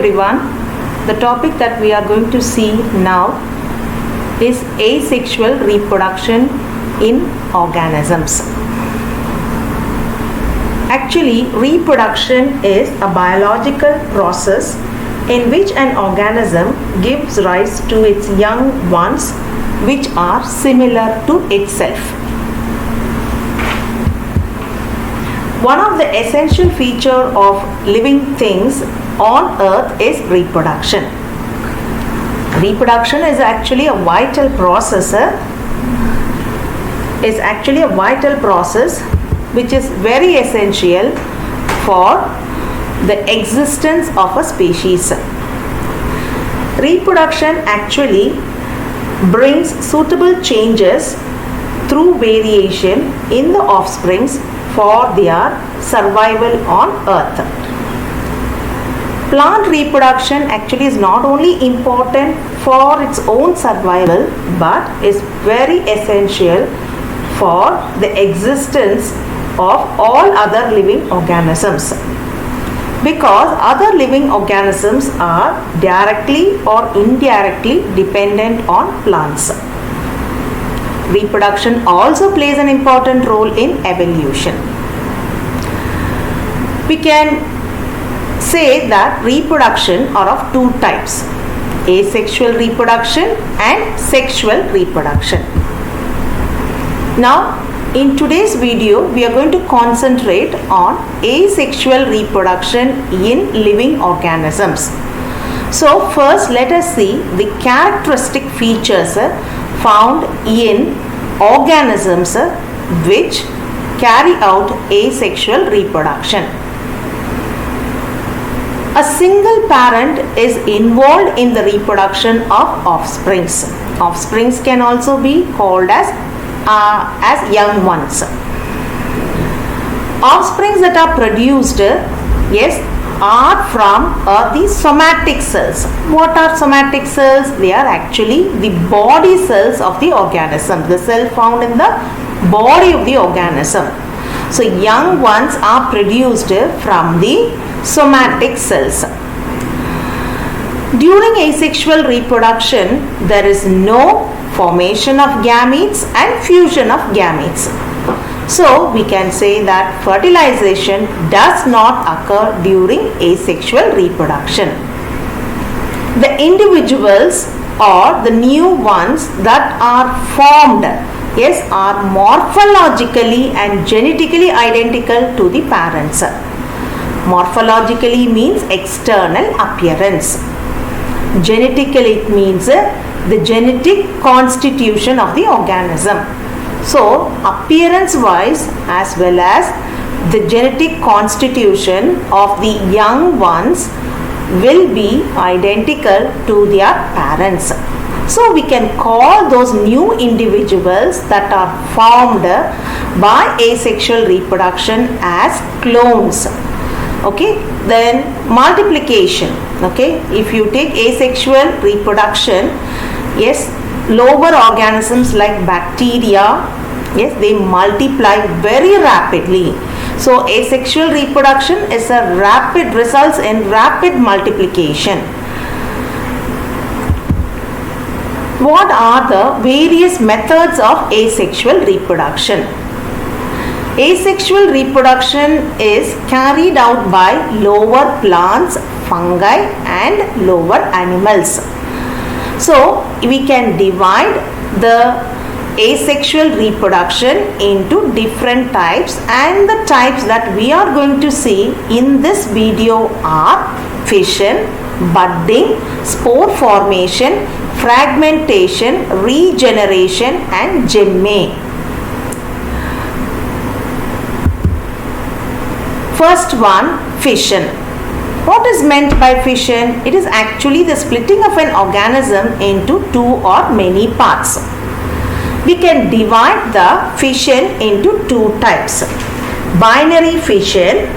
everyone. The topic that we are going to see now is asexual reproduction in organisms. Actually, reproduction is a biological process in which an organism gives rise to its young ones which are similar to itself. One of the essential features of living things on earth is reproduction. Reproduction is actually a vital process which is very essential for the existence of a species. Reproduction actually brings suitable changes through variation in the offsprings for their survival on earth. Plant reproduction actually is not only important for its own survival but is very essential for the existence of all other living organisms, because other living organisms are directly or indirectly dependent on plants. Reproduction also plays an important role in evolution. We can say that reproduction are of two types: asexual reproduction and sexual reproduction. Now, in today's video, we are going to concentrate on asexual reproduction in living organisms. So, first let us see the characteristic features found in organisms which carry out asexual reproduction. A single parent is involved in the reproduction of offsprings. Offsprings can also be called as young ones. Offsprings that are produced, are from the somatic cells. What are somatic cells? They are actually the body cells of the organism, the cell found in the body of the organism. So, young ones are produced from the somatic cells. During asexual reproduction, there is no formation of gametes and fusion of gametes. So, we can say that fertilization does not occur during asexual reproduction. The individuals or the new ones that are formed, are morphologically and genetically identical to the parents. Morphologically means external appearance. Genetically it means the genetic constitution of the organism. So, appearance wise as well as the genetic constitution of the young ones will be identical to their parents. So, we can call those new individuals that are formed by asexual reproduction as clones. Okay, then multiplication. Okay, if you take asexual reproduction, lower organisms like bacteria, they multiply very rapidly. So, asexual reproduction is a results in rapid multiplication. What are the various methods of asexual reproduction? Asexual reproduction is carried out by lower plants, fungi and lower animals. So, we can divide the asexual reproduction into different types, and the types that we are going to see in this video are fission, budding, spore formation, fragmentation, regeneration and gemme. First one, fission. What is meant by fission? It is actually the splitting of an organism into two or many parts. We can divide the fission into two types. Binary fission.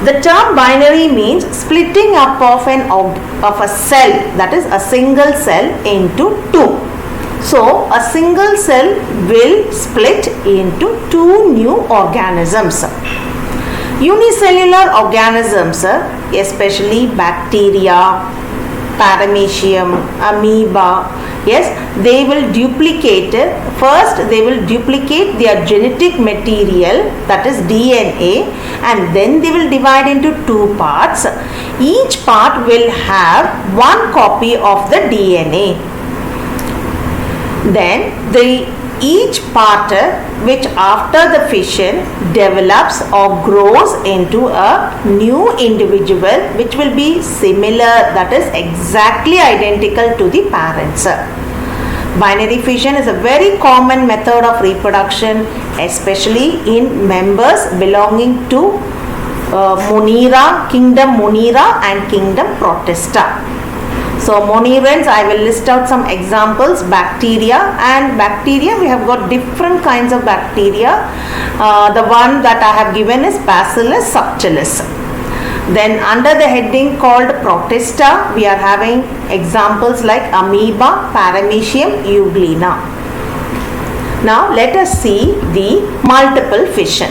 The term binary means splitting up of a cell, that is a single cell, into two. So, a single cell will split into two new organisms. Unicellular organisms, especially bacteria, paramecium, amoeba, yes, they will duplicate. First, they will duplicate their genetic material, that is DNA, and then they will divide into two parts. Each part will have one copy of the DNA. Then each part which after the fission develops or grows into a new individual which will be similar, that is exactly identical to the parents. Binary fission is a very common method of reproduction, especially in members belonging to Monera, Kingdom Monera and Kingdom Protista. So Monerians, I will list out some examples. Bacteria, and bacteria we have got different kinds of bacteria. The one that I have given is Bacillus subtilis. Then under the heading called Protista, we are having examples like amoeba, paramecium, euglena. Now let us see the multiple fission.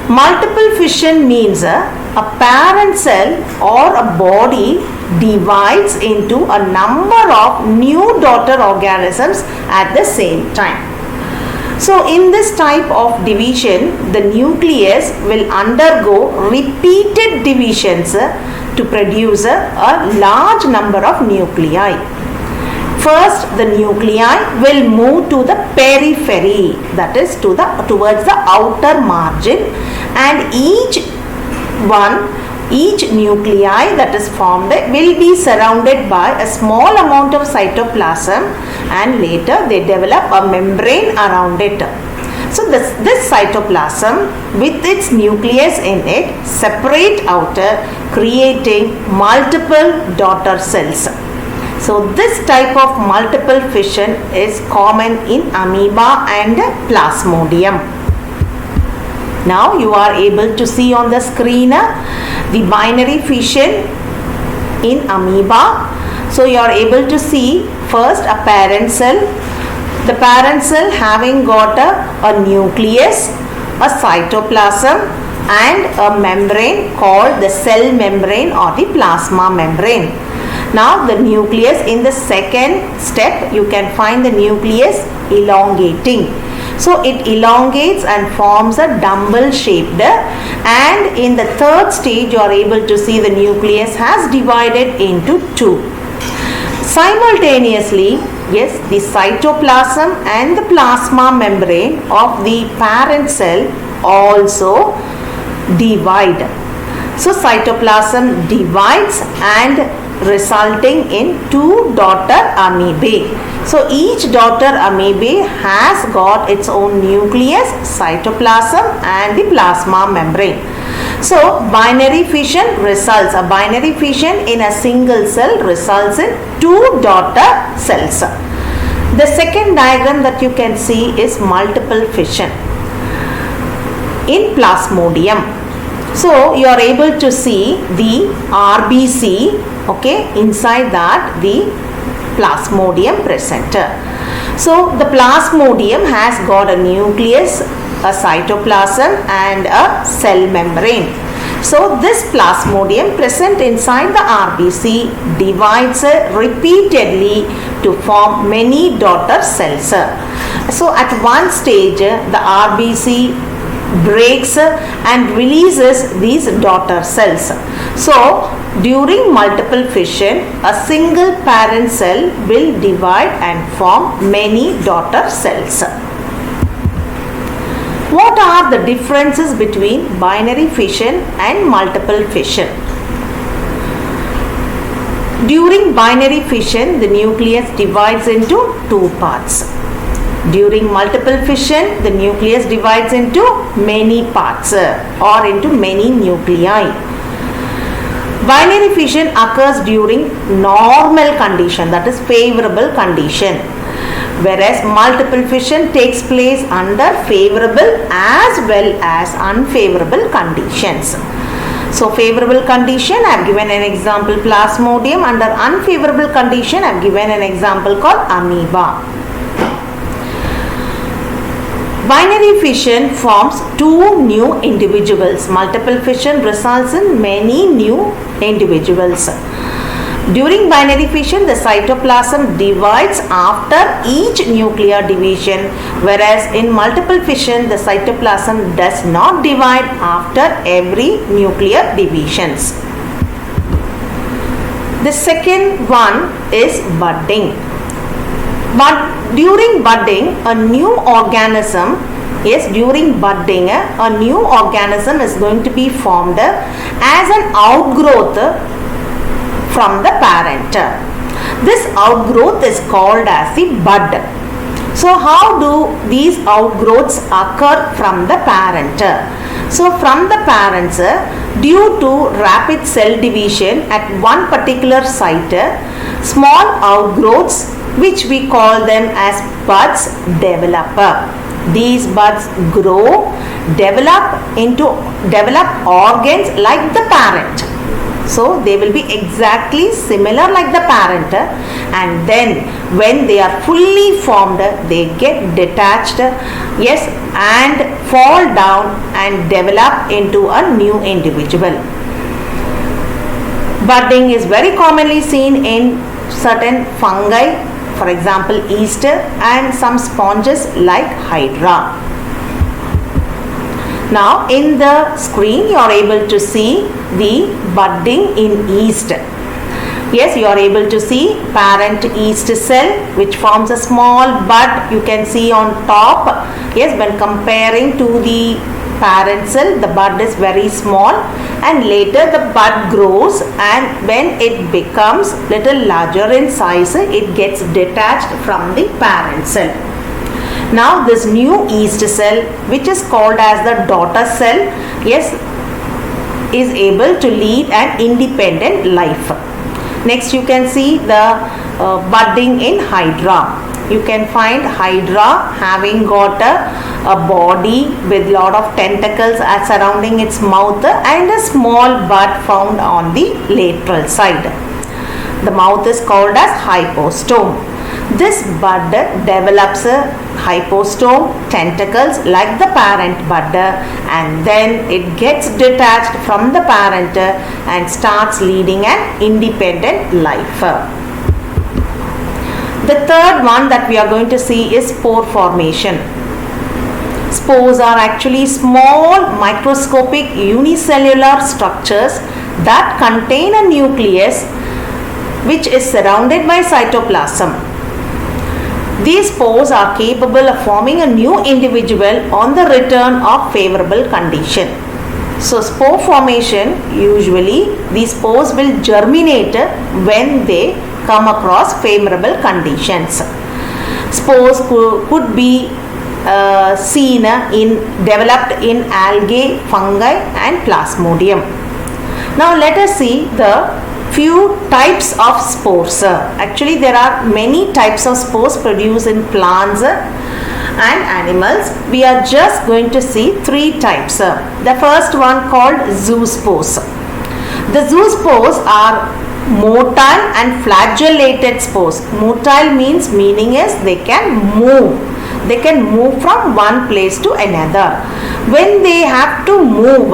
Multiple fission means a parent cell or a body divides into a number of new daughter organisms at the same time. So in this type of division, the nucleus will undergo repeated divisions to produce a large number of nuclei. First, the nuclei will move to the periphery, that is towards the outer margin, and each nuclei that is formed will be surrounded by a small amount of cytoplasm, and later they develop a membrane around it. So this cytoplasm with its nucleus in it separate out, creating multiple daughter cells. So this type of multiple fission is common in amoeba and plasmodium. Now you are able to see on the screen the binary fission in amoeba. So you are able to see first a parent cell. The parent cell having got a nucleus, a cytoplasm and a membrane called the cell membrane or the plasma membrane. Now the nucleus, in the second step you can find the nucleus elongating. So it elongates and forms a dumbbell shaped, and in the third stage you are able to see the nucleus has divided into two. Simultaneously, yes, the cytoplasm and the plasma membrane of the parent cell also divide. So cytoplasm divides and resulting in two daughter amoebae. So each daughter amoebae has got its own nucleus, cytoplasm and the plasma membrane. So binary fission results, a binary fission in a single cell results in two daughter cells. The second diagram that you can see is multiple fission in plasmodium. So you are able to see the RBC, okay, inside that the plasmodium present. So the plasmodium has got a nucleus, a cytoplasm and a cell membrane. So this plasmodium present inside the RBC divides repeatedly to form many daughter cells. So at one stage the RBC breaks and releases these daughter cells. So during multiple fission, a single parent cell will divide and form many daughter cells. What are the differences between binary fission and multiple fission? During binary fission, the nucleus divides into two parts. During multiple fission, the nucleus divides into many parts or into many nuclei. Binary fission occurs during normal condition, that is favorable condition, whereas multiple fission takes place under favorable as well as unfavorable conditions. So favorable condition, I have given an example plasmodium. Under unfavorable condition, I have given an example called amoeba. Binary fission forms two new individuals. Multiple fission results in many new individuals. During binary fission, the cytoplasm divides after each nuclear division, whereas in multiple fission, the cytoplasm does not divide after every nuclear divisions. The second one is budding. But during budding, a new organism a new organism is going to be formed as an outgrowth from the parent. This outgrowth is called as the bud. So how do these outgrowths occur from the parent? So from the parents, due to rapid cell division at one particular site, small outgrowths, which we call them as buds, develop. These buds grow, develop organs like the parent. So they will be exactly similar like the parent, and then when they are fully formed, they get detached, yes, and fall down and develop into a new individual. Budding is very commonly seen in certain fungi, for example yeast, and some sponges like hydra. Now in the screen you are able to see the budding in yeast. Yes, you are able to see parent yeast cell which forms a small bud. You can see on top. Yes, when comparing to the parent cell, the bud is very small, and later the bud grows, and when it becomes little larger in size, it gets detached from the parent cell. Now this new yeast cell, which is called as the daughter cell, yes, is able to lead an independent life. Next you can see the budding in hydra. You can find hydra having got a body with lot of tentacles surrounding its mouth and a small bud found on the lateral side. The mouth is called as hypostome. This bud develops a hypostome tentacles like the parent bud, and then it gets detached from the parent and starts leading an independent life. The third one that we are going to see is spore formation. Spores are actually small microscopic unicellular structures that contain a nucleus which is surrounded by cytoplasm. These spores are capable of forming a new individual on the return of favorable condition. So spore formation, usually these spores will germinate when they come across favorable conditions. Spores could be seen developed in algae, fungi and plasmodium. Now let us see the few types of spores. Actually there are many types of spores produced in plants and animals. We are just going to see three types. The first one called zoospores. The zoospores are motile and flagellated spores. Motile meaning is they can move. They can move from one place to another. When they have to move,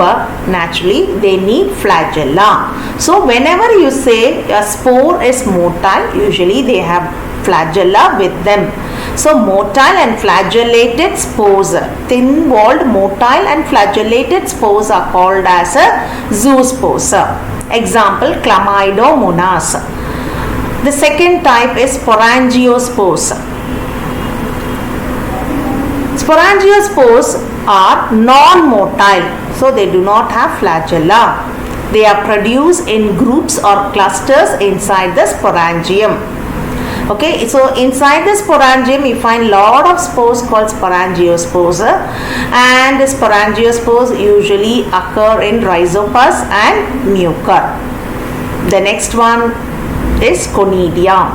naturally they need flagella. So whenever you say a spore is motile, usually they have flagella with them. So motile and flagellated spores, thin-walled motile and flagellated spores are called as zoospores. Example, Chlamydomonas. The second type is sporangiospores. Sporangiospores are non-motile, so they do not have flagella. They are produced in groups or clusters inside the sporangium. Okay, so inside the sporangium you find lot of spores called sporangiospores, and the sporangiospores usually occur in rhizopus and mucor. The next one is conidia.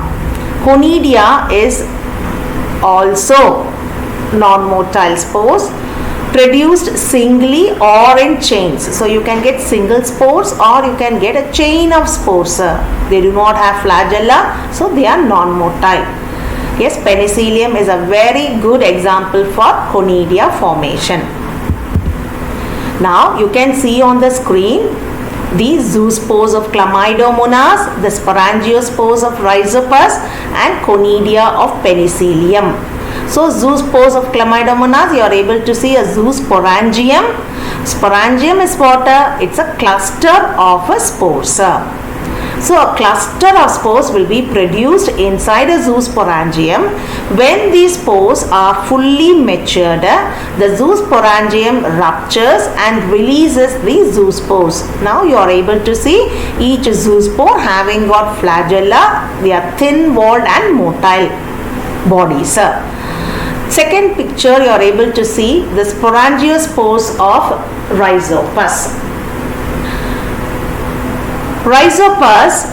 Conidia is also non-motile spores produced singly or in chains. So you can get single spores or you can get a chain of spores. They do not have flagella, so they are non-motile. Yes, penicillium is a very good example for conidia formation. Now you can see on the screen the zoospores of Chlamydomonas, the sporangiospores of Rhizopus, and conidia of penicillium. So zoospores of Chlamydomonas, you are able to see a zoosporangium. Sporangium is what? It's a cluster of spores. So a cluster of spores will be produced inside a zoosporangium. When these spores are fully matured, the zoosporangium ruptures and releases the zoospores. Now you are able to see each zoospore having got flagella. They are thin-walled and motile bodies. Second picture, you are able to see the sporangiospores of Rhizopus. Rhizopus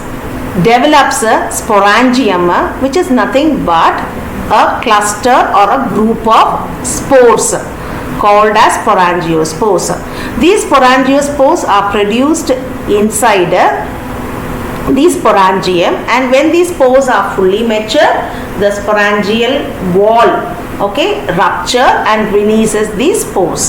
develops a sporangium, which is nothing but a cluster or a group of spores called as sporangiospores. These sporangiospores are produced inside the sporangium, and when these spores are fully mature, the sporangial wall rupture and releases these spores.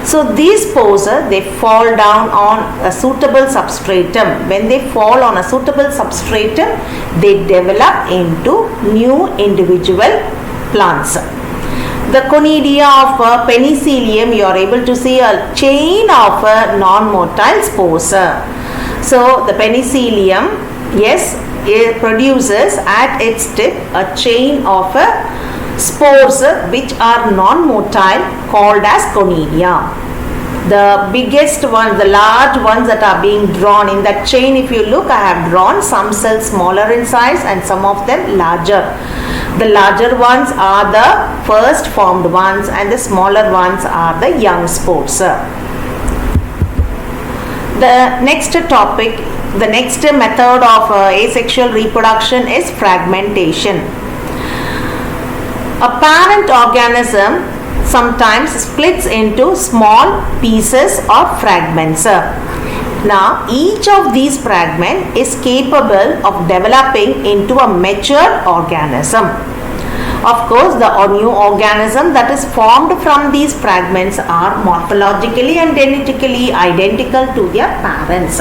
So these spores, they fall down on a suitable substratum. When they fall on a suitable substratum, they develop into new individual plants. The conidia of penicillium, you are able to see a chain of non-motile spores. So the penicillium, yes, it produces at its tip a chain of spores which are non-motile called as conidia. The biggest ones, the large ones that are being drawn in that chain, if you look, I have drawn some cells smaller in size and some of them larger. The larger ones are the first formed ones and the smaller ones are the young spores. The next topic, the next method of asexual reproduction is fragmentation. A parent organism sometimes splits into small pieces or fragments. Now, each of these fragments is capable of developing into a mature organism. Of course, the new organism that is formed from these fragments are morphologically and genetically identical to their parents.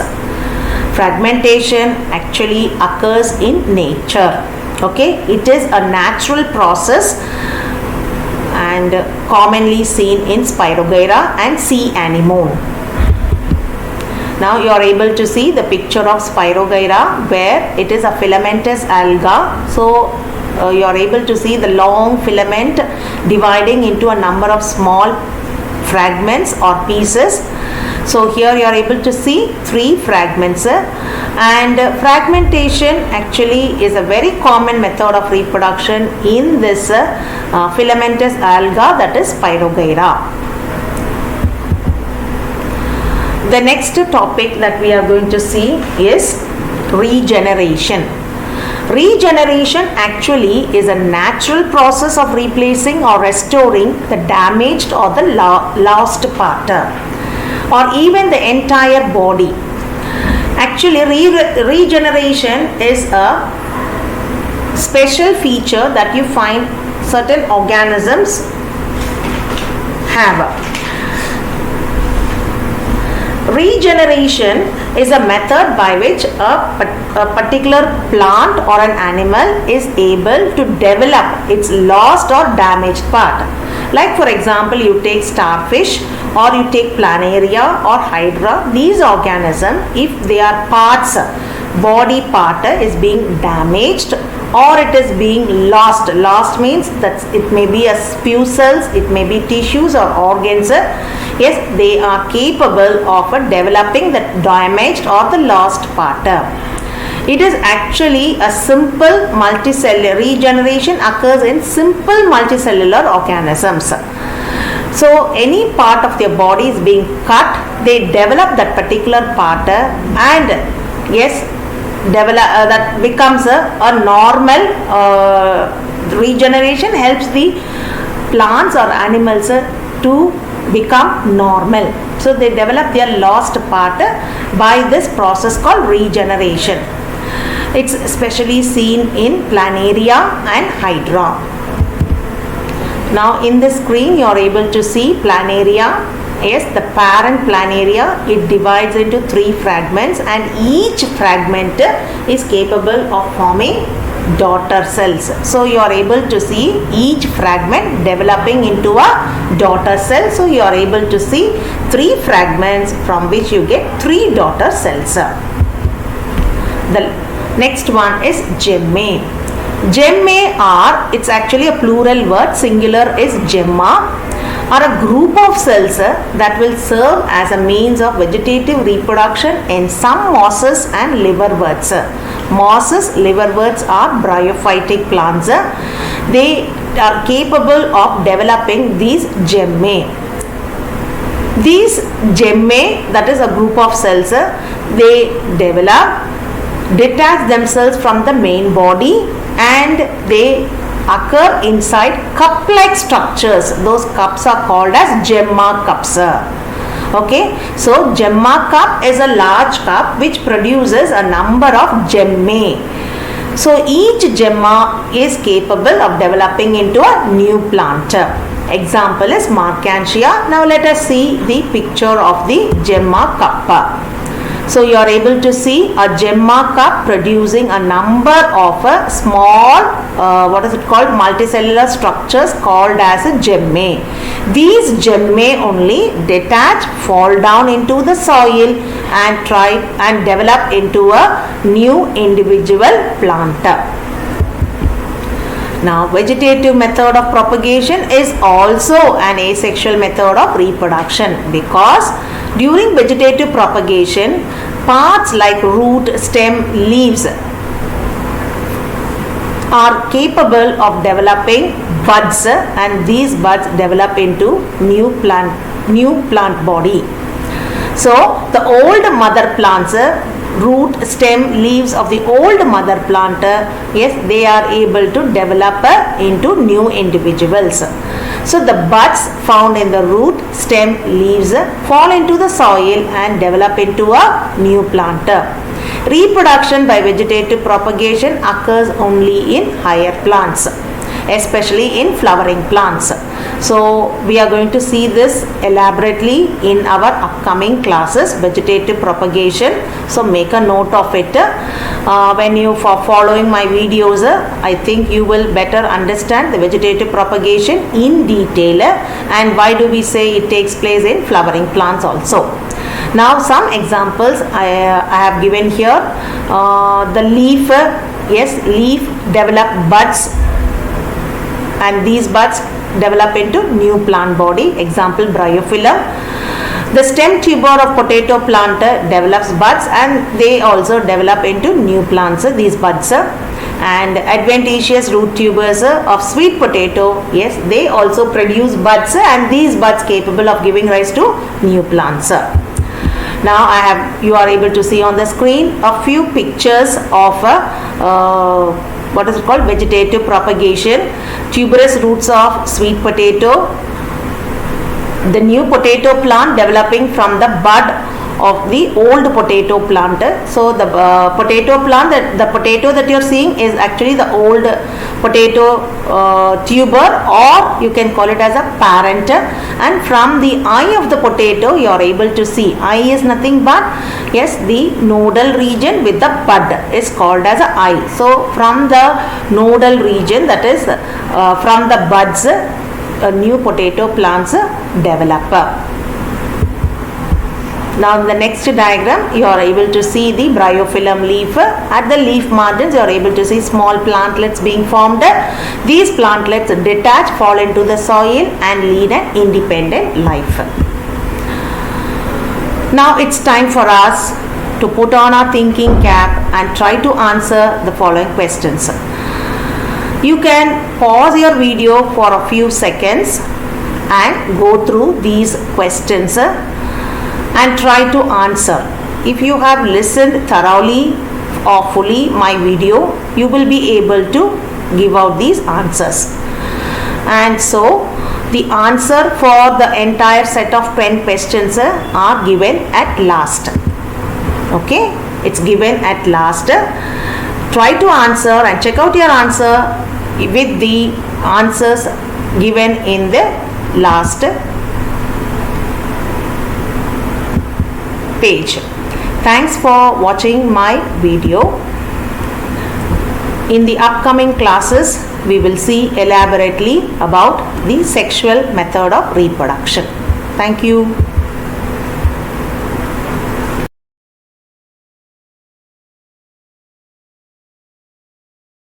Fragmentation actually occurs in nature. It is a natural process and commonly seen in Spirogyra and sea anemone. Now you are able to see the picture of Spirogyra where it is a filamentous alga. So you are able to see the long filament dividing into a number of small fragments or pieces. So here you are able to see 3 fragments, and fragmentation actually is a very common method of reproduction in this filamentous alga, that is Spirogyra. The next topic that we are going to see is regeneration. Regeneration actually is a natural process of replacing or restoring the damaged or the lost part or even the entire body. Actually, regeneration is a special feature that you find certain organisms have. Regeneration is a method by which a particular plant or an animal is able to develop its lost or damaged part. Like for example, you take starfish or you take planaria or hydra. These organisms, if their parts, body part is being damaged or it is being lost. Lost means that it may be a few cells, it may be tissues or organs. Yes, they are capable of developing the damaged or the lost part. It is actually a simple multicellular regeneration occurs in simple multicellular organisms. So any part of their body is being cut, they develop that particular part and yes, that becomes a normal regeneration, helps the plants or animals to become normal. So they develop their lost part by this process called regeneration. It's especially seen in planaria and hydra. Now in the screen you are able to see planaria. Yes, the parent planaria, it divides into 3 fragments, and each fragment is capable of forming daughter cells. So you are able to see each fragment developing into a daughter cell. So you are able to see 3 fragments from which you get 3 daughter cells. The next one is gemmae. Gemmae are, it's actually a plural word, singular is gemma, are a group of cells that will serve as a means of vegetative reproduction in some mosses and liverworts. Mosses, liverworts are bryophytic plants. They are capable of developing these gemmae. These gemmae, that is a group of cells, they develop, detach themselves from the main body, and they occur inside cup-like structures. Those cups are called as gemma cups. Okay, so gemma cup is a large cup which produces a number of gemmae. So each gemma is capable of developing into a new plant. Example is Marchantia. Now let us see the picture of the gemma cup. So you are able to see a gemma cup producing a number of small, multicellular structures called as a gemmae. These gemmae only detach, fall down into the soil and try and develop into a new individual plant. Now, vegetative method of propagation is also an asexual method of reproduction, because during vegetative propagation, parts like root, stem, leaves are capable of developing buds, and these buds develop into new plant body. So the old mother plants, root, stem, leaves of the old mother plant, yes, they are able to develop into new individuals. So the buds found in the root, stem, leaves fall into the soil and develop into a new plant. Reproduction by vegetative propagation occurs only in higher plants, especially in flowering plants. So we are going to see this elaborately in our upcoming classes, vegetative propagation. So make a note of it. When you are following my videos, I think you will better understand the vegetative propagation in detail, and why do we say it takes place in flowering plants also. Now some examples I have given here. The leaf, yes, leaf develop buds, and these buds develop into new plant body. Example, bryophyllum. The stem tuber of potato plant develops buds, and they also develop into new plants, these buds. And adventitious root tubers of sweet potato, yes, they also produce buds, and these buds capable of giving rise to new plants. Now you are able to see on the screen a few pictures of vegetative propagation. Tuberous roots of sweet potato, the new potato plant developing from the bud of the old potato plant. So the potato plant, the potato that you are seeing is actually the old potato tuber, or you can call it as a parent, and from the eye of the potato you are able to see, eye is nothing but, yes, the nodal region with the bud is called as a eye. So from the nodal region, that is from the buds, new potato plants develop. Now in the next diagram you are able to see the bryophyllum leaf. At the leaf margins you are able to see small plantlets being formed. These plantlets detach, fall into the soil and lead an independent life. Now it's time for us to put on our thinking cap and try to answer the following questions. You can pause your video for a few seconds and go through these questions and try to answer. If you have listened thoroughly or fully my video, you will be able to give out these answers. And so the answer for the entire set of 10 questions are given at last. Okay, it's given at last. try to answer and check out your answer with the answers given in the last page. Thanks for watching my video. In the upcoming classes, we will see elaborately about the sexual method of reproduction. Thank you.